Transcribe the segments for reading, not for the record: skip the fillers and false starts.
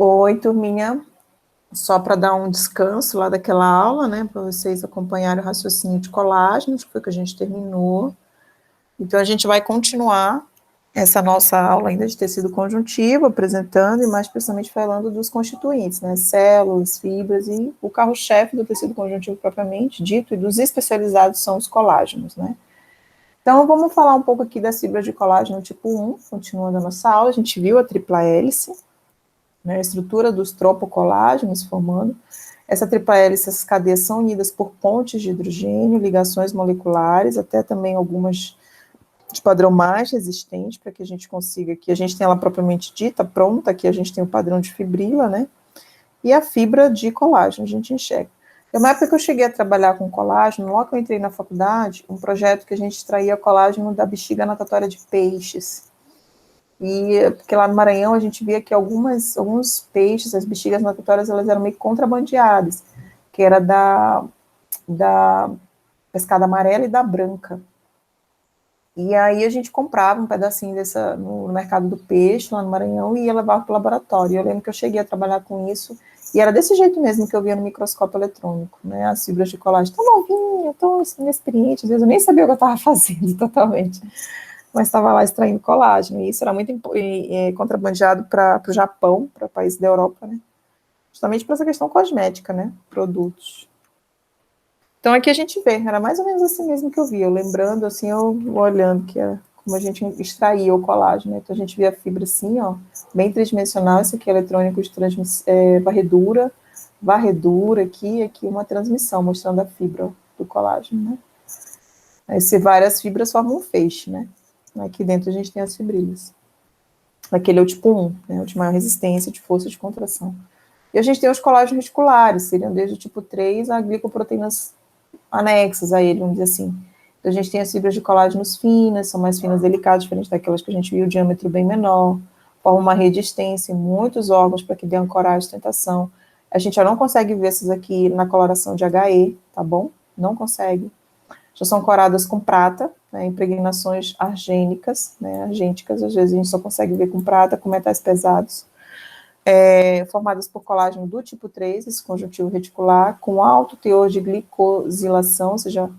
Oi, turminha. Só para dar um descanso lá daquela aula, né, para vocês acompanharem o raciocínio de colágenos, que foi que a gente terminou. Então, a gente vai continuar essa nossa aula ainda de tecido conjuntivo, apresentando e mais precisamente falando dos constituintes, né, células, fibras e o carro-chefe do tecido conjuntivo propriamente dito, e dos especializados são os colágenos, né. Então, vamos falar um pouco aqui das fibras de colágeno tipo 1, continuando a nossa aula. A gente viu a tripla hélice, né, a estrutura dos tropocolágenos formando. Essa tripla hélice, essas cadeias são unidas por pontes de hidrogênio, ligações moleculares, até também algumas de padrão mais resistente, para que a gente consiga, que a gente tem ela propriamente dita, pronta, aqui a gente tem o padrão de fibrila, né, e a fibra de colágeno, a gente enxerga. Tem uma época que eu cheguei a trabalhar com colágeno, logo que eu entrei na faculdade, um projeto que a gente extraía colágeno da bexiga natatória de peixes. E porque lá no Maranhão a gente via que alguns peixes, as bexigas natatórias, elas eram meio contrabandeadas, que era da pescada amarela e da branca. E aí a gente comprava um pedacinho dessa no mercado do peixe, lá no Maranhão, e ia levar para o laboratório. Eu lembro que eu cheguei a trabalhar com isso, e era desse jeito mesmo que eu via no microscópio eletrônico, né, as fibras de colágeno. Tão novinha, tão inexperiente, às vezes eu nem sabia o que eu estava fazendo totalmente, mas estava lá extraindo colágeno, e isso era muito contrabandeado para o Japão, para países da Europa, né, justamente por essa questão cosmética, né, produtos. Então aqui a gente vê, era mais ou menos assim mesmo que eu via, eu lembrando assim, eu olhando que era como a gente extraía o colágeno, né? Então a gente via a fibra assim, ó, bem tridimensional, esse aqui é eletrônico de varredura aqui uma transmissão, mostrando a fibra do colágeno, né. Aí várias fibras formam um feixe, né. Aqui dentro a gente tem as fibrilhas. Aquele é o tipo 1, né, o de maior resistência, de força de contração. E a gente tem os colágenos reticulares, seriam desde o tipo 3 a glicoproteínas anexas a ele, vamos dizer assim. Então, a gente tem as fibras de colágenos finas, são mais finas, delicadas, diferente daquelas que a gente viu, o diâmetro bem menor, forma uma rede extensa em muitos órgãos para que dê ancoragem e sustentação. A gente já não consegue ver essas aqui na coloração de HE, tá bom? Não consegue. Já são coradas com prata, né, impregnações argênicas, né, argênticas, às vezes a gente só consegue ver com prata, com metais pesados. Formadas por colágeno do tipo 3, esse conjuntivo reticular, com alto teor de glicosilação, ou seja,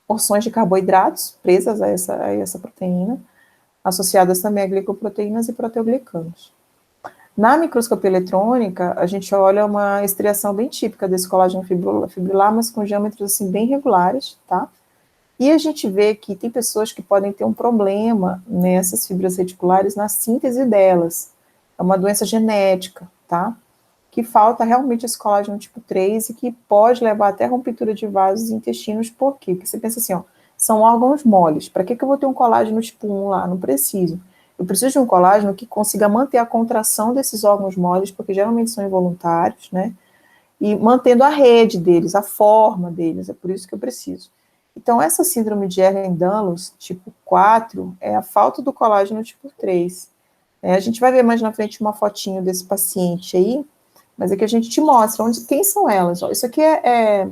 porções de carboidratos presas a essa proteína, associadas também a glicoproteínas e proteoglicanos. Na microscopia eletrônica, a gente olha uma estriação bem típica desse colágeno fibrilar, mas com diâmetros assim, bem regulares, tá? E a gente vê que tem pessoas que podem ter um problema nessas fibras reticulares na síntese delas. É uma doença genética, tá? Que falta realmente esse colágeno tipo 3 e que pode levar até a ruptura de vasos e intestinos. Por quê? Porque você pensa assim, ó, são órgãos moles. Para que eu vou ter um colágeno tipo 1 lá? Não preciso. Eu preciso de um colágeno que consiga manter a contração desses órgãos moles, porque geralmente são involuntários, né? E mantendo a rede deles, a forma deles, é por isso que eu preciso. Então, essa síndrome de Ehlers-Danlos, tipo 4, é a falta do colágeno tipo 3. A gente vai ver mais na frente uma fotinho desse paciente aí, mas aqui a gente te mostra quem são elas. Ó. Isso aqui é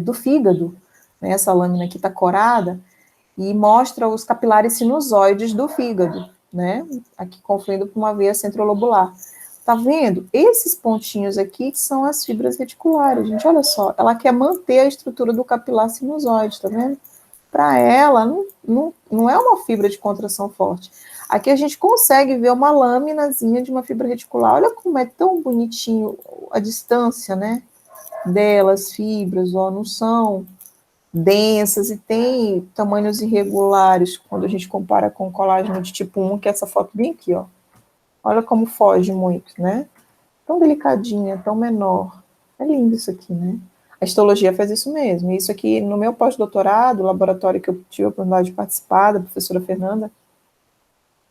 do fígado, né, essa lâmina aqui está corada, e mostra os capilares sinusoides do fígado, né, aqui confluindo por uma veia centrolobular. Tá vendo? Esses pontinhos aqui são as fibras reticulares, gente, olha só, ela quer manter a estrutura do capilar sinusoide, tá vendo? Para ela, não é uma fibra de contração forte. Aqui a gente consegue ver uma lâminazinha de uma fibra reticular, olha como é tão bonitinho a distância, né, delas, fibras, ó, não são densas e tem tamanhos irregulares quando a gente compara com o colágeno de tipo 1, que é essa foto bem aqui, ó. Olha como foge muito, né? Tão delicadinha, tão menor. É lindo isso aqui, né? A histologia faz isso mesmo. Isso aqui, no meu pós-doutorado, o laboratório que eu tive a oportunidade de participar, da professora Fernanda,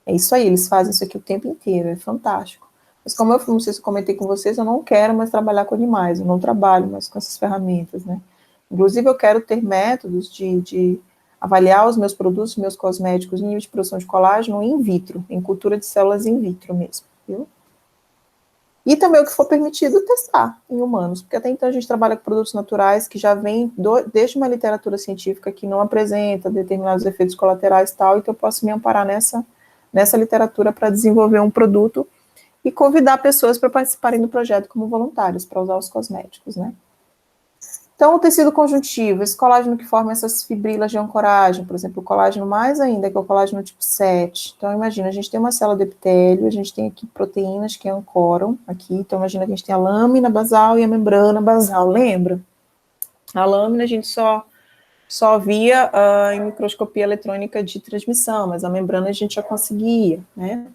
é isso aí, eles fazem isso aqui o tempo inteiro, é fantástico. Mas como eu não sei se eu comentei com vocês, eu não quero mais trabalhar com animais, eu não trabalho mais com essas ferramentas, né? Inclusive, eu quero ter métodos de avaliar os meus produtos, meus cosméticos, nível de produção de colágeno in vitro, em cultura de células in vitro mesmo, viu? E também o que for permitido testar em humanos, porque até então a gente trabalha com produtos naturais que já vêm desde uma literatura científica que não apresenta determinados efeitos colaterais e tal, então eu posso me amparar nessa literatura para desenvolver um produto e convidar pessoas para participarem do projeto como voluntários, para usar os cosméticos, né? Então, o tecido conjuntivo, esse colágeno que forma essas fibrilas de ancoragem, por exemplo, o colágeno mais ainda, que é o colágeno tipo 7. Então, imagina, a gente tem uma célula do epitélio, a gente tem aqui proteínas que ancoram aqui, então imagina que a gente tem a lâmina basal e a membrana basal, lembra? A lâmina a gente só via em microscopia eletrônica de transmissão, mas a membrana a gente já conseguia, né?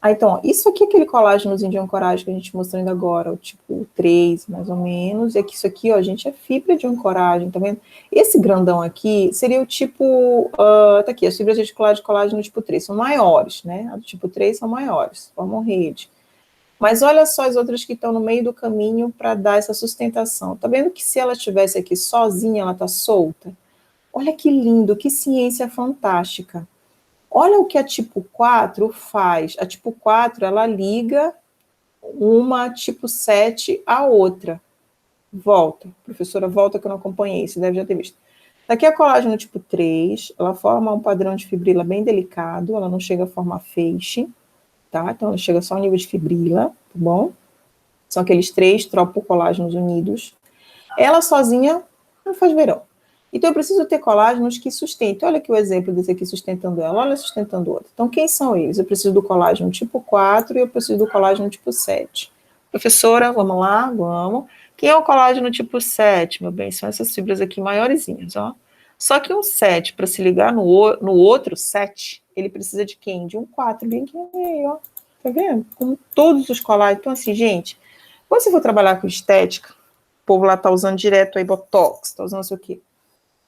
Então, ó, isso aqui é aquele colágenozinho de ancoragem que a gente mostrou ainda agora, o tipo 3, mais ou menos, e aqui, isso aqui, ó, gente, é fibra de ancoragem, tá vendo? Esse grandão aqui seria o tipo, tá aqui, as fibras reticulares de colágeno tipo 3 são maiores, né? A do tipo 3 são maiores, formam rede. Mas olha só as outras que estão no meio do caminho para dar essa sustentação. Tá vendo que se ela estivesse aqui sozinha, ela tá solta? Olha que lindo, que ciência fantástica. Olha o que a tipo 4 faz. A tipo 4, ela liga uma tipo 7 à outra. Volta. Professora, volta que eu não acompanhei, você deve já ter visto. Daqui a colágeno tipo 3, ela forma um padrão de fibrila bem delicado, ela não chega a formar feixe, tá? Então ela chega só ao nível de fibrila, tá bom? São aqueles 3 tropocolágenos unidos. Ela sozinha não faz verão. Então, eu preciso ter colágenos que sustentem. Olha aqui o exemplo desse aqui sustentando ela, olha sustentando o outro. Então, quem são eles? Eu preciso do colágeno tipo 4 e eu preciso do colágeno tipo 7. Professora, vamos lá, vamos. Quem é o colágeno tipo 7, meu bem? São essas fibras aqui maiorzinhas, ó. Só que um 7, para se ligar no outro 7, ele precisa de quem? De um 4, bem aqui no meio, ó. Tá vendo? Como todos os colágenos. Então, assim, gente, quando você for trabalhar com estética, o povo lá tá usando direto aí Botox, tá usando isso aqui.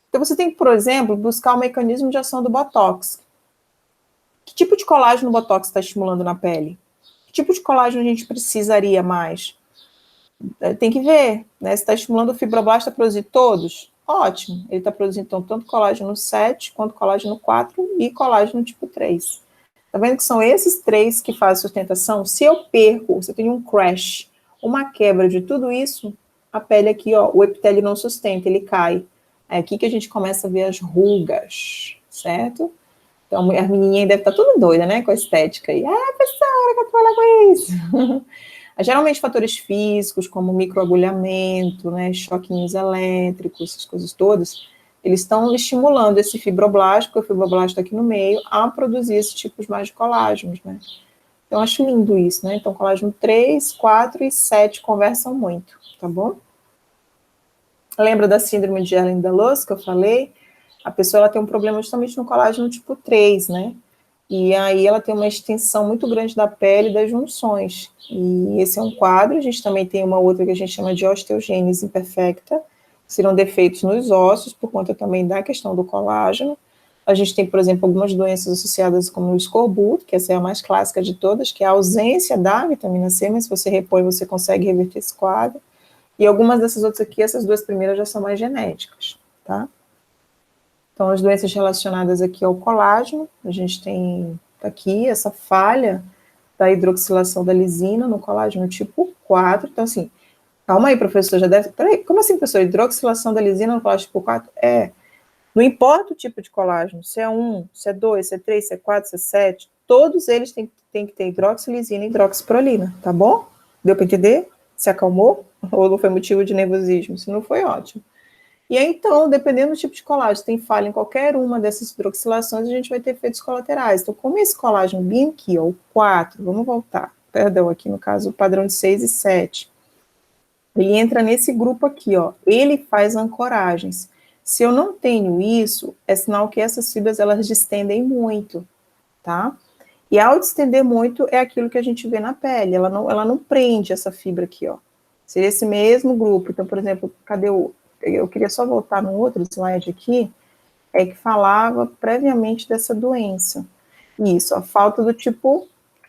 Então, você tem que, por exemplo, buscar o mecanismo de ação do Botox. Que tipo de colágeno o Botox está estimulando na pele? Que tipo de colágeno a gente precisaria mais? Tem que ver, né? Se está estimulando o fibroblast a produzir todos, ótimo. Ele está produzindo, então, tanto colágeno 7, quanto colágeno 4 e colágeno tipo 3. Tá vendo que são esses 3 que fazem sustentação? Se eu perco, se eu tenho um crash, uma quebra de tudo isso, a pele aqui, ó, o epitélio não sustenta, ele cai. É aqui que a gente começa a ver as rugas, certo? Então, a menininha deve estar toda doida, né, com a estética aí. Ah, professora, quer falar com isso? Geralmente, fatores físicos, como microagulhamento, né, choquinhos elétricos, essas coisas todas, eles estão estimulando esse fibroblasto, porque o fibroblasto está aqui no meio, a produzir esses tipos mais de colágenos, né. Então, eu acho lindo isso, né. Então, colágeno 3, 4 e 7 conversam muito, tá bom? Lembra da síndrome de Ehlers-Danlos que eu falei? A pessoa ela tem um problema justamente no colágeno tipo 3, né? E aí ela tem uma extensão muito grande da pele e das junções. E esse é um quadro. A gente também tem uma outra que a gente chama de osteogênese imperfecta, que serão defeitos nos ossos, por conta também da questão do colágeno. A gente tem, por exemplo, algumas doenças associadas como o escorbuto, que essa é a mais clássica de todas, que é a ausência da vitamina C, mas se você repõe, você consegue reverter esse quadro. E algumas dessas outras aqui, essas duas primeiras já são mais genéticas, tá? Então, as doenças relacionadas aqui ao colágeno, a gente tem aqui essa falha da hidroxilação da lisina no colágeno tipo 4. Então, assim, calma aí, professor, já deve... Peraí, como assim, professor? Hidroxilação da lisina no colágeno tipo 4? Não importa o tipo de colágeno, se é 1, se é 2, se é 3, se é 4, se é 7, todos eles têm que ter hidroxilisina e hidroxiprolina, tá bom? Deu para entender? Se acalmou? Ou não foi motivo de nervosismo? Se não foi, ótimo. E aí, então, dependendo do tipo de colágeno, tem falha em qualquer uma dessas hidroxilações, a gente vai ter efeitos colaterais. Então, como esse colágeno bem aqui, ó, o 4, vamos voltar, perdão, aqui no caso, o padrão de 6 e 7, ele entra nesse grupo aqui, ó, ele faz ancoragens. Se eu não tenho isso, é sinal que essas fibras, elas distendem muito, tá? E ao distender muito, é aquilo que a gente vê na pele, ela não prende essa fibra aqui, ó. Seria esse mesmo grupo. Então, por exemplo, cadê o... Eu queria só voltar no outro slide aqui, que falava previamente dessa doença. Isso, a falta do tipo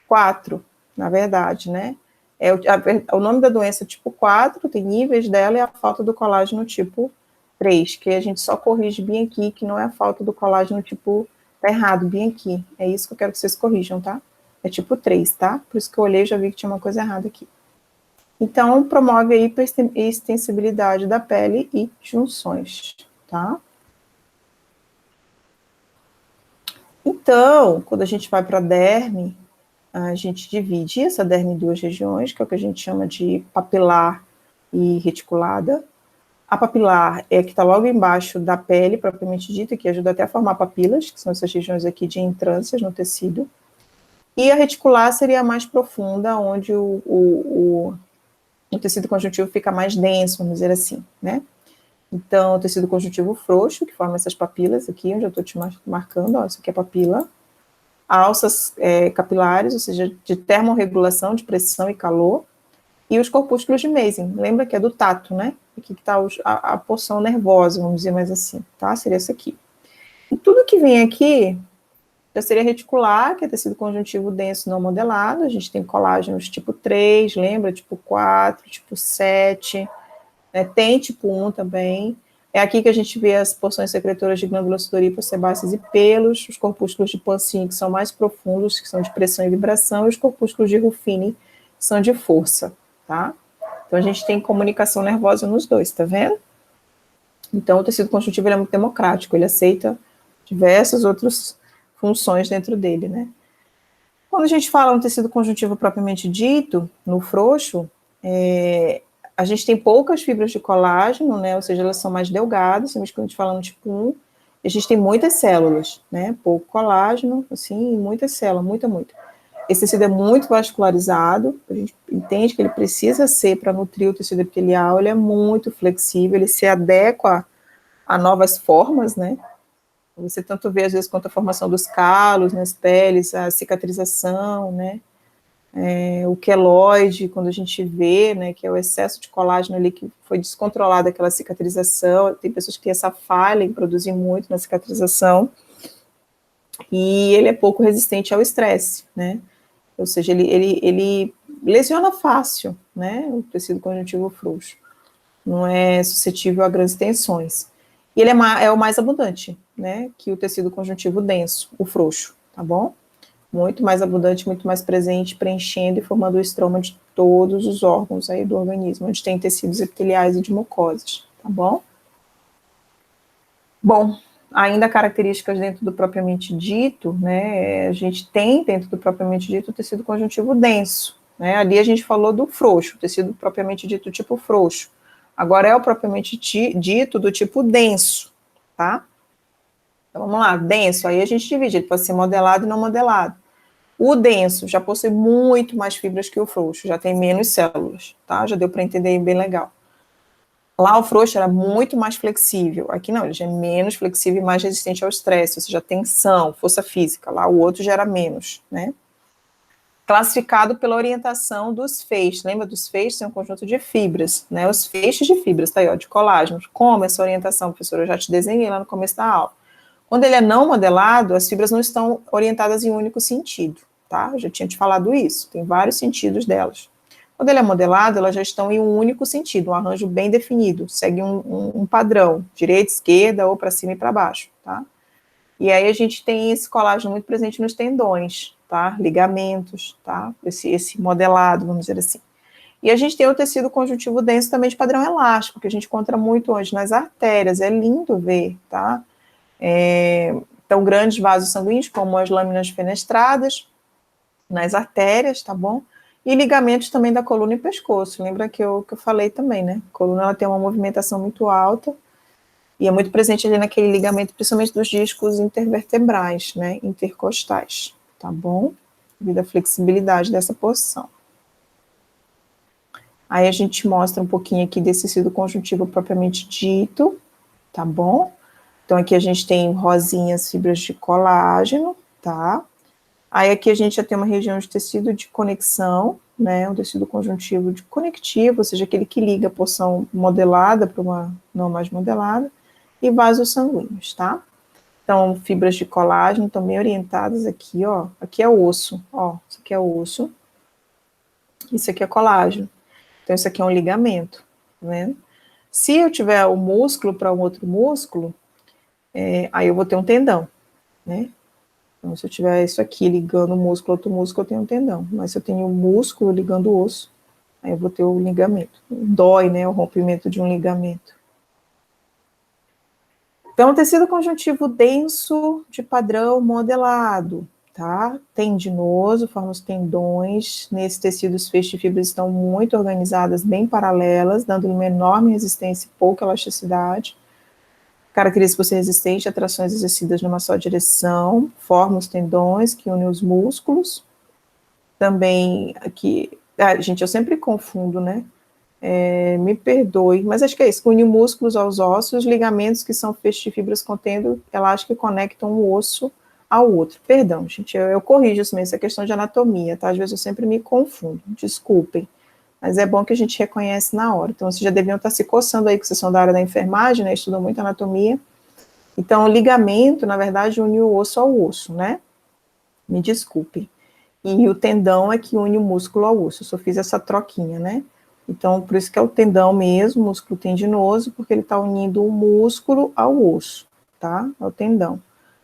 4, na verdade, né? O nome da doença tipo 4, tem níveis dela, e a falta do colágeno tipo 3, que a gente só corrige bem aqui, que não é a falta do colágeno tipo, tá errado, bem aqui. É isso que eu quero que vocês corrijam, tá? É tipo 3, tá? Por isso que eu olhei e já vi que tinha uma coisa errada aqui. Então, promove a hiperextensibilidade da pele e junções, tá? Então, quando a gente vai para a derme, a gente divide essa derme em duas regiões, que é o que a gente chama de papilar e reticulada. A papilar é a que está logo embaixo da pele, propriamente dita, que ajuda até a formar papilas, que são essas regiões aqui de entrâncias no tecido. E a reticular seria a mais profunda, onde o tecido conjuntivo fica mais denso, vamos dizer assim, né? Então, o tecido conjuntivo frouxo, que forma essas papilas aqui, onde eu estou te marcando, ó, isso aqui é papila. Alças capilares, ou seja, de termorregulação de pressão e calor, e os corpúsculos de Meisen, lembra que é do tato, né? Aqui que está a porção nervosa, vamos dizer mais assim, tá? Seria essa aqui. E tudo que vem aqui já seria reticular, que é tecido conjuntivo denso não modelado, a gente tem colágenos tipo 3, lembra? Tipo 4, tipo 7, né? Tem tipo 1 também. É aqui que a gente vê as porções secretoras de glândulas sudoríparas, sebáceas e pelos, os corpúsculos de Poncin, que são mais profundos, que são de pressão e vibração, e os corpúsculos de Ruffini, que são de força, tá? Então, a gente tem comunicação nervosa nos dois, tá vendo? Então, o tecido conjuntivo é muito democrático, ele aceita diversas outras funções dentro dele, né? Quando a gente fala no tecido conjuntivo propriamente dito, no frouxo, a gente tem poucas fibras de colágeno, né? Ou seja, elas são mais delgadas, quando a gente fala no tipo 1, a gente tem muitas células, né? Pouco colágeno, assim, muitas células, muita. Esse tecido é muito vascularizado, a gente entende que ele precisa ser, para nutrir o tecido epitelial, ele é muito flexível, ele se adequa a novas formas, né? Você tanto vê, às vezes, quanto a formação dos calos nas peles, a cicatrização, né? O queloide, quando a gente vê, né, que é o excesso de colágeno ali que foi descontrolado, aquela cicatrização, tem pessoas que têm essa falha em produzir muito na cicatrização, e ele é pouco resistente ao estresse, né? Ou seja, ele lesiona fácil, né, o tecido conjuntivo frouxo. Não é suscetível a grandes tensões. E ele é o mais abundante, né, que o tecido conjuntivo denso, o frouxo, tá bom? Muito mais abundante, muito mais presente, preenchendo e formando o estroma de todos os órgãos aí do organismo, onde tem tecidos epiteliais e de mucosas, tá bom? Bom, ainda características dentro do propriamente dito, né, a gente tem dentro do propriamente dito o tecido conjuntivo denso, né, ali a gente falou do frouxo, tecido propriamente dito tipo frouxo, agora é o propriamente dito do tipo denso, tá? Então vamos lá, denso, aí a gente divide, ele pode ser modelado e não modelado. O denso já possui muito mais fibras que o frouxo, já tem menos células, tá? Já deu para entender bem legal. Lá o frouxo era muito mais flexível. Aqui não, ele já é menos flexível e mais resistente ao estresse, ou seja, tensão, força física. Lá o outro já era menos, né? Classificado pela orientação dos feixes. Lembra dos feixes? Tem um conjunto de fibras, né? Os feixes de fibras, tá aí, ó, de colágeno. Como essa orientação, professora? Eu já te desenhei lá no começo da aula. Quando ele é não modelado, as fibras não estão orientadas em um único sentido, tá? Eu já tinha te falado isso. Tem vários sentidos delas. Quando ele é modelado, elas já estão em um único sentido, um arranjo bem definido, segue um padrão, direita, esquerda, ou para cima e para baixo, tá? E aí a gente tem esse colágeno muito presente nos tendões, tá? Ligamentos, tá? Esse modelado, vamos dizer assim. E a gente tem o tecido conjuntivo denso também de padrão elástico, que a gente encontra muito hoje nas artérias, é lindo ver, tá? Então, grandes vasos sanguíneos, como as lâminas fenestradas, nas artérias, tá bom? E ligamentos também da coluna e pescoço. Lembra que eu falei também, né? A coluna ela tem uma movimentação muito alta e é muito presente ali naquele ligamento, principalmente dos discos intervertebrais, né? Intercostais, tá bom? Devido à flexibilidade dessa porção. Aí a gente mostra um pouquinho aqui desse tecido conjuntivo propriamente dito, tá bom? Então aqui a gente tem rosinhas, fibras de colágeno, tá? Aí aqui a gente já tem uma região de tecido de conexão, né, um tecido conjuntivo de conectivo, ou seja, aquele que liga a porção modelada para uma não mais modelada, e vasos sanguíneos, tá? Então, fibras de colágeno estão bem orientadas aqui, ó, aqui é o osso, ó, isso aqui é o osso, isso aqui é colágeno, então isso aqui é um ligamento, tá vendo? Se eu tiver o músculo para um outro músculo, aí eu vou ter um tendão, né? Então, se eu tiver isso aqui ligando o músculo a outro músculo, eu tenho um tendão. Mas se eu tenho o músculo ligando o osso, aí eu vou ter o ligamento. Dói, né, o rompimento de um ligamento. Então, tecido conjuntivo denso de padrão modelado, tá? Tendinoso, forma os tendões. Nesse tecido, os feixes de fibras estão muito organizadas, bem paralelas, dando uma enorme resistência e pouca elasticidade. Característica por ser resistente a trações exercidas numa só direção. Forma os tendões que unem os músculos. Também aqui, gente, eu sempre confundo, né? Me perdoe, mas acho que é isso, une músculos aos ossos, ligamentos que são feixes de fibras contendo elástico que conectam o osso ao outro. Perdão, gente, eu corrijo isso mesmo, isso é questão de anatomia, tá? Às vezes eu sempre me confundo, desculpem, mas é bom que a gente reconhece na hora. Então, vocês já deviam estar se coçando aí, que vocês são da área da enfermagem, né, estudam muito anatomia. Então, o ligamento, na verdade, une o osso ao osso, né? Me desculpem. E o tendão é que une o músculo ao osso, eu só fiz essa troquinha, né? Então, por isso que é o tendão mesmo, músculo tendinoso, porque ele está unindo o músculo ao osso, tá? É o tendão.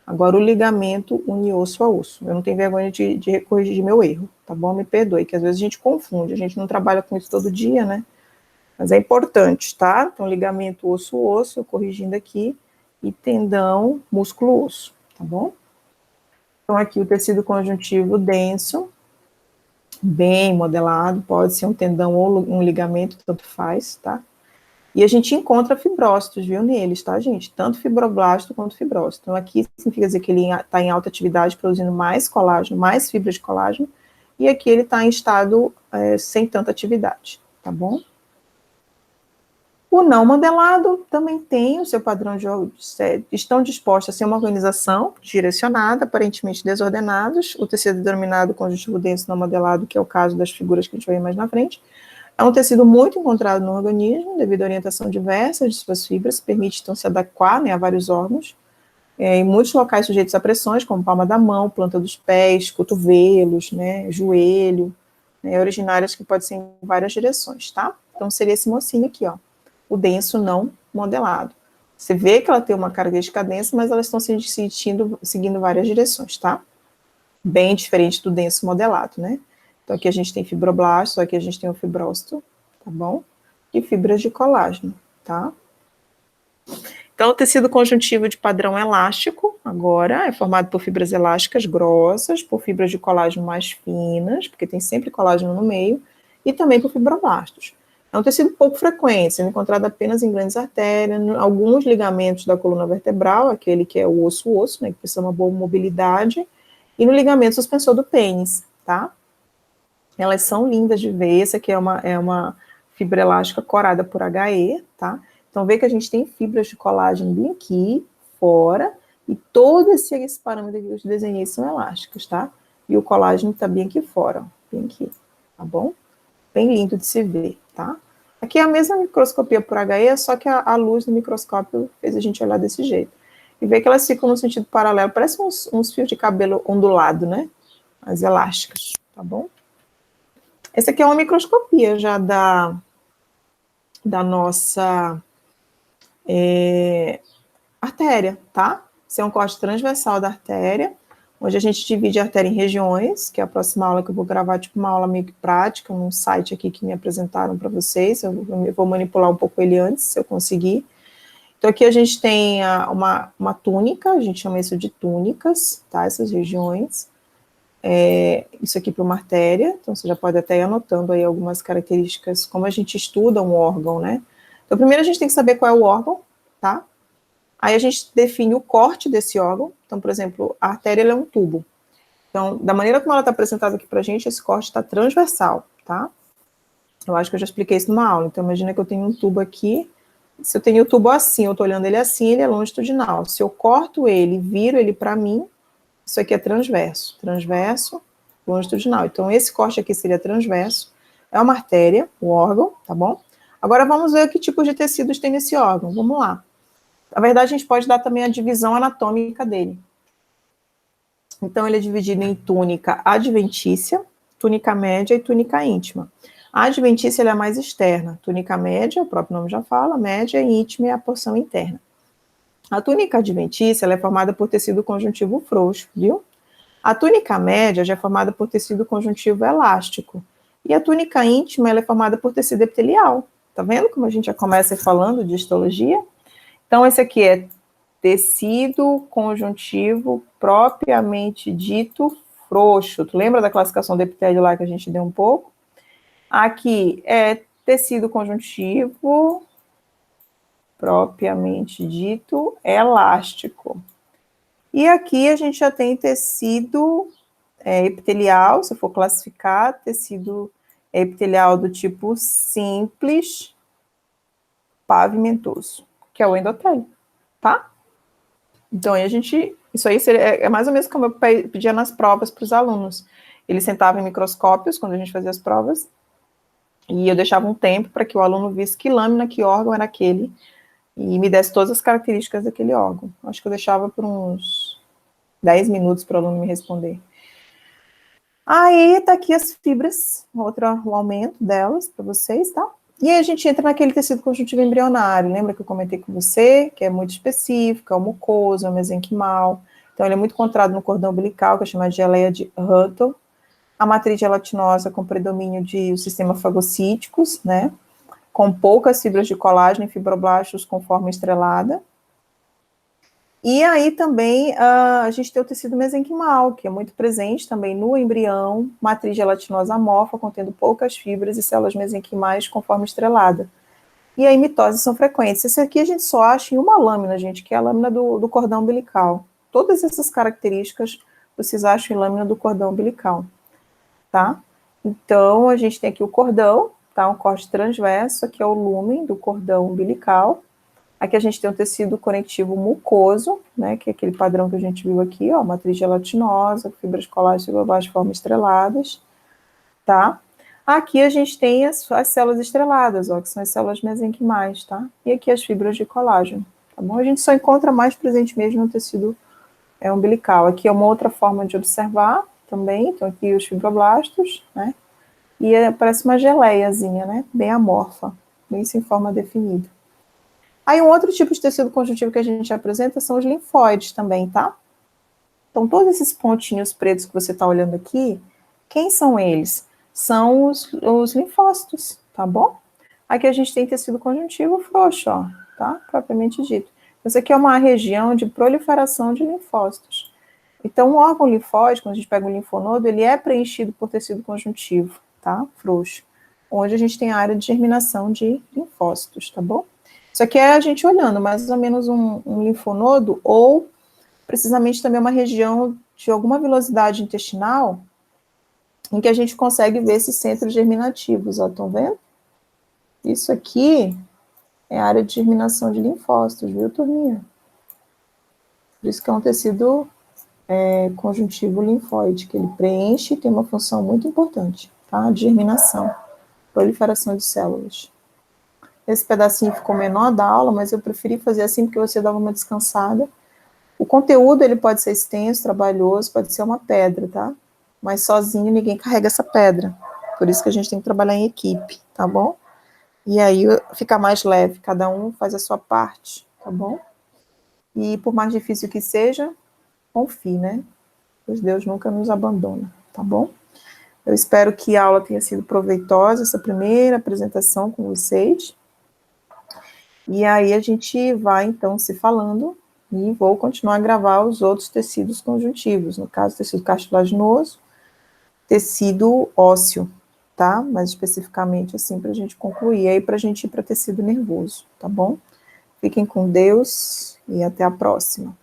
Agora, o ligamento une osso a osso. Eu não tenho vergonha de corrigir meu erro, tá bom? Me perdoe, que às vezes a gente confunde, a gente não trabalha com isso todo dia, né? Mas é importante, tá? Então, ligamento osso-osso, eu corrigindo aqui, e tendão, músculo-osso, tá bom? Então, aqui o tecido conjuntivo denso, bem modelado, pode ser um tendão ou um ligamento, tanto faz, tá? E a gente encontra fibrócitos, viu, neles, tá, gente? Tanto fibroblasto quanto fibrócito. Então, aqui significa dizer que ele está em alta atividade, produzindo mais colágeno, mais fibras de colágeno, e aqui ele está em estado sem tanta atividade, tá bom? O não modelado também tem o seu padrão de estão dispostos a ser uma organização direcionada, aparentemente desordenados. O tecido denominado conjuntivo denso não modelado, que é o caso das figuras que a gente vai ver mais na frente, é um tecido muito encontrado no organismo, devido à orientação diversa de suas fibras, que permite então se adequar, né, a vários órgãos, em muitos locais sujeitos a pressões, como palma da mão, planta dos pés, cotovelos, né, joelho, né, originárias que podem ser em várias direções, tá? Então seria esse mocinho aqui, ó, o denso não modelado. Você vê que ela tem uma característica densa, mas elas estão seguindo várias direções, tá? Bem diferente do denso modelado, né? Então, aqui a gente tem fibroblasto, aqui a gente tem o fibrócito, tá bom? E fibras de colágeno, tá? Então, o tecido conjuntivo de padrão elástico, agora, é formado por fibras elásticas grossas, por fibras de colágeno mais finas, porque tem sempre colágeno no meio, e também por fibroblastos. É um tecido pouco frequente, sendo encontrado apenas em grandes artérias, alguns ligamentos da coluna vertebral, aquele que é o osso-osso, né, que precisa de uma boa mobilidade, e no ligamento suspensor do pênis, tá? Elas são lindas de ver, essa aqui é uma fibra elástica corada por HE, tá? Então, vê que a gente tem fibras de colágeno bem aqui, fora, e todos esses parâmetros que eu desenhei são elásticos, tá? E o colágeno tá bem aqui fora, ó, bem aqui, tá bom? Bem lindo de se ver, tá? Aqui é a mesma microscopia por HE, só que a luz do microscópio fez a gente olhar desse jeito. E ver que elas ficam no sentido paralelo, parece uns fios de cabelo ondulado, né? As elásticas, tá bom? Essa aqui é uma microscopia já da nossa artéria, tá? Esse é um corte transversal da artéria, onde a gente divide a artéria em regiões, que é a próxima aula que eu vou gravar, tipo uma aula meio que prática, num site aqui que me apresentaram para vocês, eu vou manipular um pouco ele antes, se eu conseguir. Então, aqui a gente tem uma túnica, a gente chama isso de túnicas, tá? Essas regiões. Isso aqui para uma artéria, então você já pode até ir anotando aí algumas características, como a gente estuda um órgão, né? Então, primeiro a gente tem que saber qual é o órgão, tá? Aí a gente define o corte desse órgão. Então, por exemplo, a artéria é um tubo. Então, da maneira como ela está apresentada aqui para a gente, esse corte está transversal, tá? Eu acho que eu já expliquei isso numa aula. Então, imagina que eu tenho um tubo aqui. Se eu tenho o tubo assim, eu estou olhando ele assim, ele é longitudinal. Se eu corto ele, viro ele para mim, isso aqui é transverso. Transverso, longitudinal. Então, esse corte aqui seria transverso. É uma artéria, o órgão, tá bom? Agora, vamos ver que tipo de tecidos tem nesse órgão. Vamos lá. Na verdade, a gente pode dar também a divisão anatômica dele. Então, ele é dividido em túnica adventícia, túnica média e túnica íntima. A adventícia é a mais externa, túnica média, o próprio nome já fala, média e íntima é a porção interna. A túnica adventícia é formada por tecido conjuntivo frouxo, viu? A túnica média já é formada por tecido conjuntivo elástico. E a túnica íntima é formada por tecido epitelial. Tá vendo como a gente já começa falando de histologia? Então, esse aqui é tecido conjuntivo propriamente dito frouxo. Tu lembra da classificação do epitélio lá que a gente deu um pouco? Aqui é tecido conjuntivo propriamente dito elástico. E aqui a gente já tem tecido epitelial, se eu for classificar, tecido epitelial do tipo simples, pavimentoso, que é o endotélio, tá? Então, aí isso aí é mais ou menos como eu pedia nas provas para os alunos. Eles sentavam em microscópios, quando a gente fazia as provas, e eu deixava um tempo para que o aluno visse que lâmina, que órgão era aquele, e me desse todas as características daquele órgão. Acho que eu deixava por uns 10 minutos para o aluno me responder. Aí, tá aqui as fibras, o aumento delas para vocês, tá? E aí a gente entra naquele tecido conjuntivo embrionário, lembra que eu comentei com você, que é muito específico, é o mucoso, é o mesenquimal, então ele é muito encontrado no cordão umbilical, que é chamado de geleia de Hutton, a matriz gelatinosa com predomínio de sistema fagocíticos, né, com poucas fibras de colágeno e fibroblastos com forma estrelada. E aí também a gente tem o tecido mesenquimal, que é muito presente também no embrião, matriz gelatinosa amorfa, contendo poucas fibras e células mesenquimais com forma estrelada. E aí mitoses são frequentes. Esse aqui a gente só acha em uma lâmina, gente, que é a lâmina do cordão umbilical. Todas essas características vocês acham em lâmina do cordão umbilical, tá? Então, a gente tem aqui o cordão, tá? Um corte transverso, aqui é o lumen do cordão umbilical. Aqui a gente tem o tecido conectivo mucoso, né, que é aquele padrão que a gente viu aqui, ó, matriz gelatinosa, fibras colágenas e fibroblastos de forma estreladas, tá? Aqui a gente tem as células estreladas, ó, que são as células mesenquimais, tá? E aqui as fibras de colágeno, tá bom? A gente só encontra mais presente mesmo no tecido umbilical. Aqui é uma outra forma de observar também, então aqui os fibroblastos, né? E parece uma geleiazinha, né? Bem amorfa, bem sem forma definida. Aí um outro tipo de tecido conjuntivo que a gente apresenta são os linfóides também, tá? Então todos esses pontinhos pretos que você está olhando aqui, quem são eles? São os linfócitos, tá bom? Aqui a gente tem tecido conjuntivo frouxo, ó, tá? Propriamente dito. Isso aqui é uma região de proliferação de linfócitos. Então, o órgão linfóide, quando a gente pega um linfonodo, ele é preenchido por tecido conjuntivo, tá? Frouxo. Onde a gente tem a área de germinação de linfócitos, tá bom? Isso aqui é a gente olhando mais ou menos um linfonodo, ou precisamente também uma região de alguma vilosidade intestinal, em que a gente consegue ver esses centros germinativos, ó, estão vendo? Isso aqui é a área de germinação de linfócitos, viu, turminha? Por isso que é um tecido conjuntivo linfóide, que ele preenche e tem uma função muito importante, tá? De germinação, proliferação de células. Esse pedacinho ficou menor da aula, mas eu preferi fazer assim porque você dava uma descansada. O conteúdo, ele pode ser extenso, trabalhoso, pode ser uma pedra, tá? Mas sozinho ninguém carrega essa pedra. Por isso que a gente tem que trabalhar em equipe, tá bom? E aí fica mais leve, cada um faz a sua parte, tá bom? E por mais difícil que seja, confie, né? Pois Deus nunca nos abandona, tá bom? Eu espero que a aula tenha sido proveitosa, essa primeira apresentação com vocês. E aí a gente vai, então, se falando, e vou continuar a gravar os outros tecidos conjuntivos, no caso, tecido cartilaginoso, tecido ósseo, tá? Mais especificamente, assim, para a gente concluir, aí para a gente ir para tecido nervoso, tá bom? Fiquem com Deus e até a próxima.